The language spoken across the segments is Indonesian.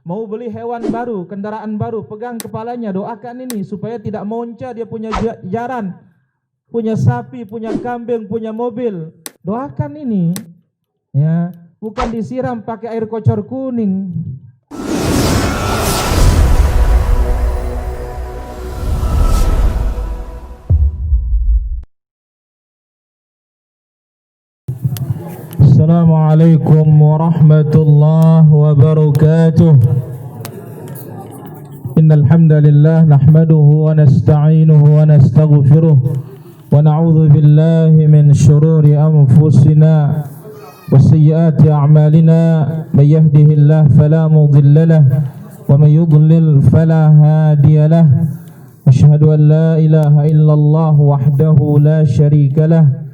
Mau beli hewan baru, kendaraan baru, pegang kepalanya, doakan ini supaya tidak monca. Dia punya jaran, punya sapi, punya kambing, punya mobil. Doakan ini, ya, bukan disiram pakai air kocor kuning. Assalamualaikum warahmatullahi wabarakatuh. Innal hamdalillah nahmaduhu wa nasta'inuhu wa nastaghfiruh wa na'udzu billahi min shururi anfusina wa sayyiati a'malina. May yahdihillahu fala mudilla lahu wa may yudlil fala hadiya lahu. Asyhadu an la ilaha illallah wahdahu la syarika lahu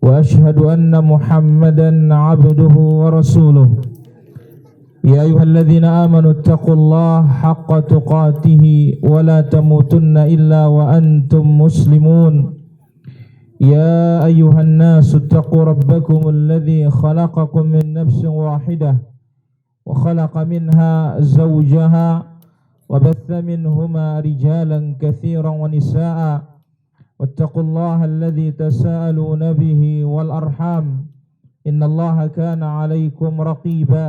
wa asyhadu anna Muhammadan 'abduhu wa rasuluh. Ya ayyuhalladzina amanu taqullaha haqqa tuqatih wa la tamutunna illa wa antum muslimun. Ya ayyuhan nasu taqu rabbakumul ladzi khalaqakum min nafsin wahidah wa khalaqa minha zawjaha wa batha minhuma rijalan katsiran wa nisaa'a. واتقوا الله الذي تساءلون به والأرحام إن الله كان عليكم رقيبا.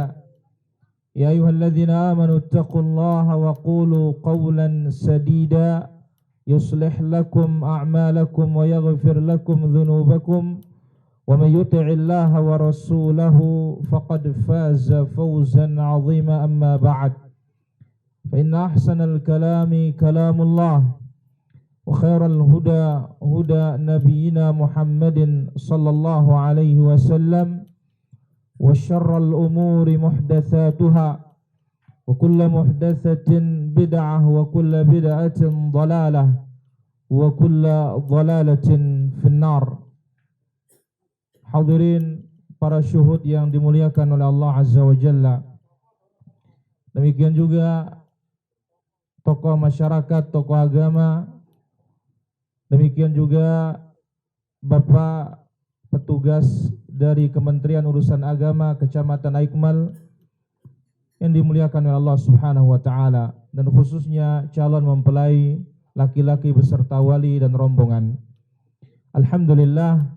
يا أيها الذين آمنوا اتقوا الله وقولوا قولا سديدا يصلح لكم أعمالكم ويغفر لكم ذنوبكم ومن يطع الله ورسوله فقد فاز فوزا عظيما. أما بعد فإن أحسن الكلام كلام الله وخير الهدى هدى نبينا محمد صلى الله عليه وسلم وشر الأمور محدثاتها وكل محدثة بدعة وكل بدعة ضلالة وكل ضلالة في النار. Hadirin para syuhud yang dimuliakan oleh Allah Azza wa Jalla. Demikian juga tokoh masyarakat, tokoh agama. Demikian juga Bapak petugas dari Kementerian Urusan Agama Kecamatan Aikmal yang dimuliakan oleh Allah Subhanahu wa taala, dan khususnya calon mempelai laki-laki beserta wali dan rombongan. Alhamdulillah,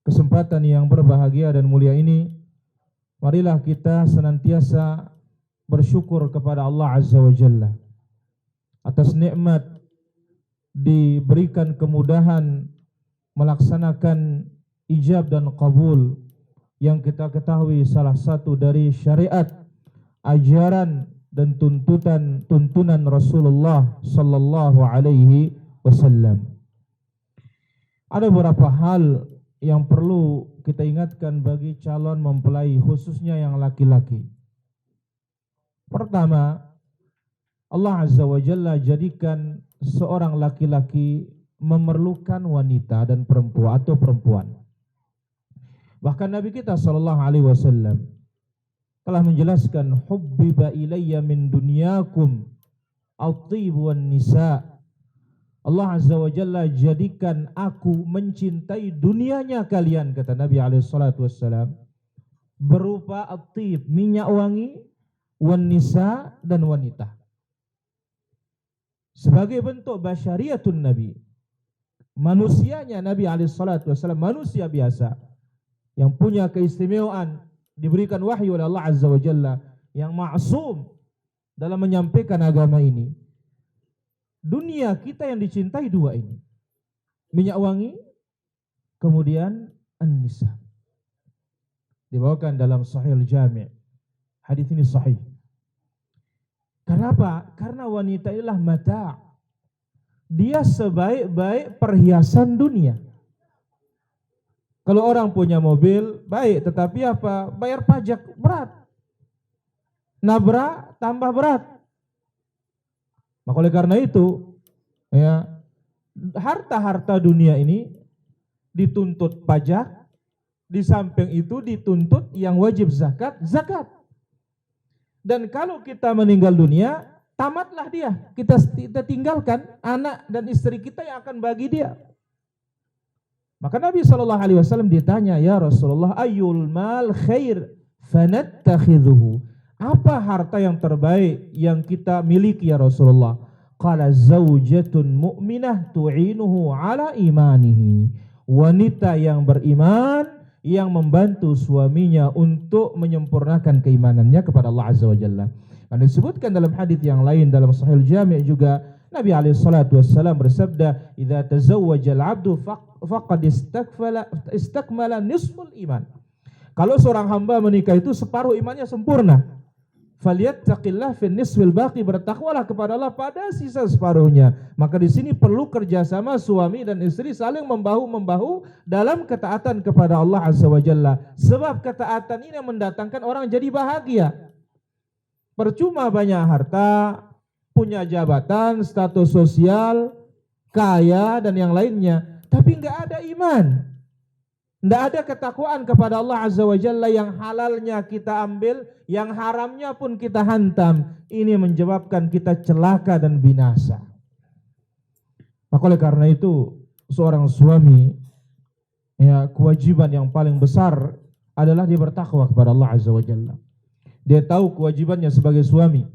kesempatan yang berbahagia dan mulia ini, marilah kita senantiasa bersyukur kepada Allah Azza wa Jalla atas nikmat diberikan kemudahan melaksanakan ijab dan qabul yang kita ketahui salah satu dari syariat, ajaran dan tuntunan Rasulullah sallallahu alaihi wasallam. Ada beberapa hal yang perlu kita ingatkan bagi calon mempelai, khususnya yang laki-laki. Pertama, Allah Azza wa Jalla jadikan seorang laki-laki memerlukan wanita dan perempuan atau perempuan. Bahkan Nabi kita sallallahu alaihi wasallam telah menjelaskan, hubbiba ilayya min dunyakum at-thib wan nisa. Allah Azza wa Jalla jadikan aku mencintai dunianya kalian, kata Nabi alaihi salatu wasallam, berupa at-thib, minyak wangi, wan nisa, dan wanita. Sebagai bentuk basyariatun Nabi, manusianya Nabi alaihissalatu wassalam, manusia biasa yang punya keistimewaan, diberikan wahyu oleh Allah Azza wa Jalla, yang ma'sum dalam menyampaikan agama ini. Dunia kita yang dicintai dua ini, minyak wangi, kemudian an-nisa. Dibawakan dalam Sahih Al-Jami'. Hadis ini sahih. Kenapa? Karena wanita inilah mata'. Dia sebaik-baik perhiasan dunia. Kalau orang punya mobil, baik, tetapi apa? Bayar pajak, berat. Nabrak, tambah berat. Maka oleh karena itu, ya, harta-harta dunia ini dituntut pajak, di samping itu dituntut yang wajib zakat. Dan kalau kita meninggal dunia, tamatlah dia. Kita tinggalkan anak dan istri kita yang akan bagi dia. Maka Nabi SAW ditanya, ya Rasulullah, ayyul mal khair fanattakhidhuhu. Apa harta yang terbaik yang kita miliki ya Rasulullah? Qala zaujatun mu'minah tu'inuhu ala imanihi. Wanita yang beriman yang membantu suaminya untuk menyempurnakan keimanannya kepada Allah Azza wa Jalla. Dan disebutkan dalam hadis yang lain dalam Sahih Jami' juga Nabi alaihi salatu wassalam bersabda, "Idza tazawwaja al-'abdu faqad istakmala nisful iman." Kalau seorang hamba menikah itu separuh imannya sempurna. Falyattaqillah fin nisfil baqi, bertakwalah kepada Allah pada sisa separuhnya. Maka di sini perlu kerjasama suami dan istri saling membahu-membahu dalam ketaatan kepada Allah Azza wa Jalla. Sebab ketaatan ini mendatangkan orang jadi bahagia. Percuma banyak harta, punya jabatan, status sosial, kaya dan yang lainnya, tapi enggak ada iman. Tidak ada ketakwaan kepada Allah Azza wa Jalla, yang halalnya kita ambil, yang haramnya pun kita hantam. Ini menyebabkan kita celaka dan binasa. Maka oleh karena itu, seorang suami, ya, kewajiban yang paling besar adalah dia bertakwa kepada Allah Azza wa Jalla. Dia tahu kewajibannya sebagai suami.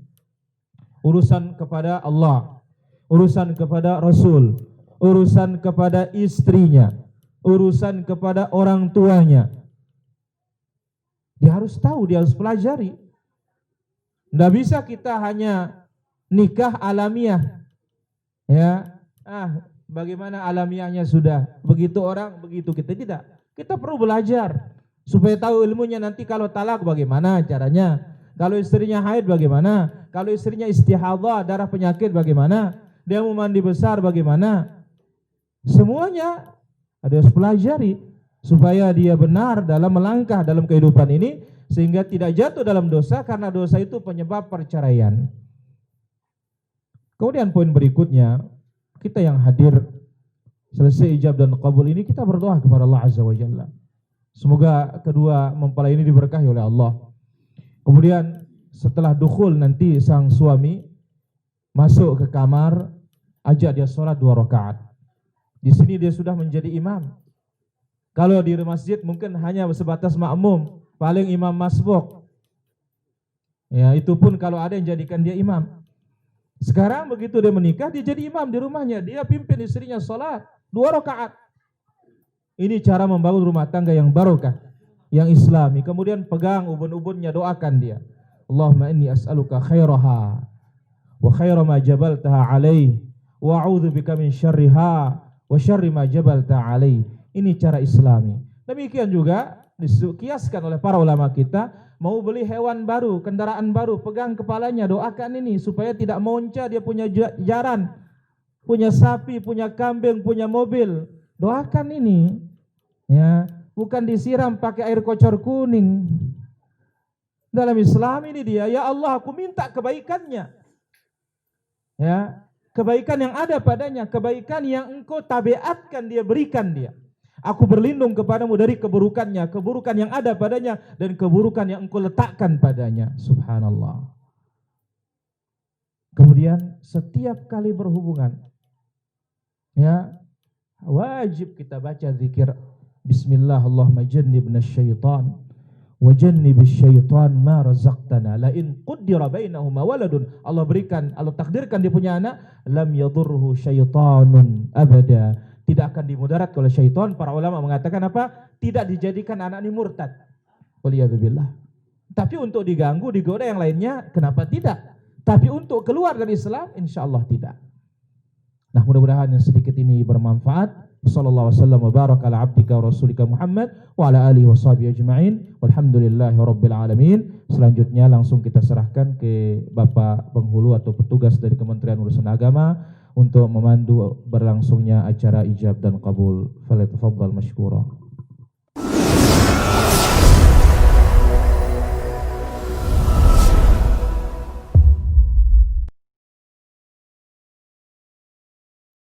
Urusan kepada Allah, urusan kepada Rasul, urusan kepada istrinya, urusan kepada orang tuanya. Dia harus tahu, dia harus pelajari. Tidak bisa kita hanya nikah alamiah. Ya, bagaimana alamiahnya sudah. Begitu orang, begitu kita tidak. Kita perlu belajar supaya tahu ilmunya. Nanti kalau talak bagaimana caranya? Kalau istrinya haid bagaimana? Kalau istrinya istihadhah, darah penyakit bagaimana? Dia mau mandi besar bagaimana? Semuanya ada harus pelajari supaya dia benar dalam melangkah dalam kehidupan ini, sehingga tidak jatuh dalam dosa, karena dosa itu penyebab perceraian. Kemudian poin berikutnya, kita yang hadir selesai ijab dan qabul ini, kita berdoa kepada Allah Azza wa Jalla. Semoga kedua mempelai ini diberkahi oleh Allah. Kemudian setelah dukhul nanti sang suami masuk ke kamar, ajak dia sholat 2 rakaat. Di sini dia sudah menjadi imam. Kalau di masjid mungkin hanya sebatas makmum, paling imam masbuk. Ya, itu pun kalau ada yang jadikan dia imam. Sekarang begitu dia menikah, dia jadi imam di rumahnya. Dia pimpin istrinya sholat 2 rakaat. Ini cara membangun rumah tangga yang barokah, yang islami. Kemudian pegang ubun-ubunnya, doakan dia. Allahumma inni as'aluka khairaha wa khaira ma jabaltaha alaih wa a'udzu bika min syarriha wa syarri ma jabalta alaih. Ini cara islami. Demikian juga dikiaskan oleh para ulama kita, mau beli hewan baru, kendaraan baru, pegang kepalanya, doakan ini supaya tidak monca. Dia punya jaran, punya sapi, punya kambing, punya mobil, doakan ini, ya, bukan disiram pakai air kocor kuning. Dalam Islam ini dia, ya Allah, aku minta kebaikannya, ya, kebaikan yang ada padanya, kebaikan yang engkau tabiatkan dia, berikan dia. Aku berlindung kepadamu dari keburukannya, keburukan yang ada padanya dan keburukan yang engkau letakkan padanya. Subhanallah. Kemudian setiap kali berhubungan, ya, wajib kita baca zikir Bismillah, Allahumma jannibna syaitan wa jannibish syaitan ma razaqtana. La in qaddara bainahuma waladun, Allah berikan, Allah takdirkan dia punya anak, lam yadurruhu syaitanun abada, tidak akan dimudarat oleh syaitan. Para ulama mengatakan apa? Tidak dijadikan anak ini murtad, waliyadzubillah. Tapi untuk diganggu, digoda yang lainnya, kenapa tidak? Tapi untuk keluar dari Islam, insyaallah tidak. Nah, mudah-mudahan yang sedikit ini bermanfaat. Sallallahu alaihi wasallam wa baraka ala abdika wa rasulika Muhammad wa ala alihi wa sahbihi ajma'in. Walhamdulillahi rabbil alamin. Selanjutnya langsung kita serahkan ke Bapak penghulu atau petugas dari Kementerian Urusan Agama untuk memandu berlangsungnya acara ijab dan qabul. Falyatafaddal mashkura.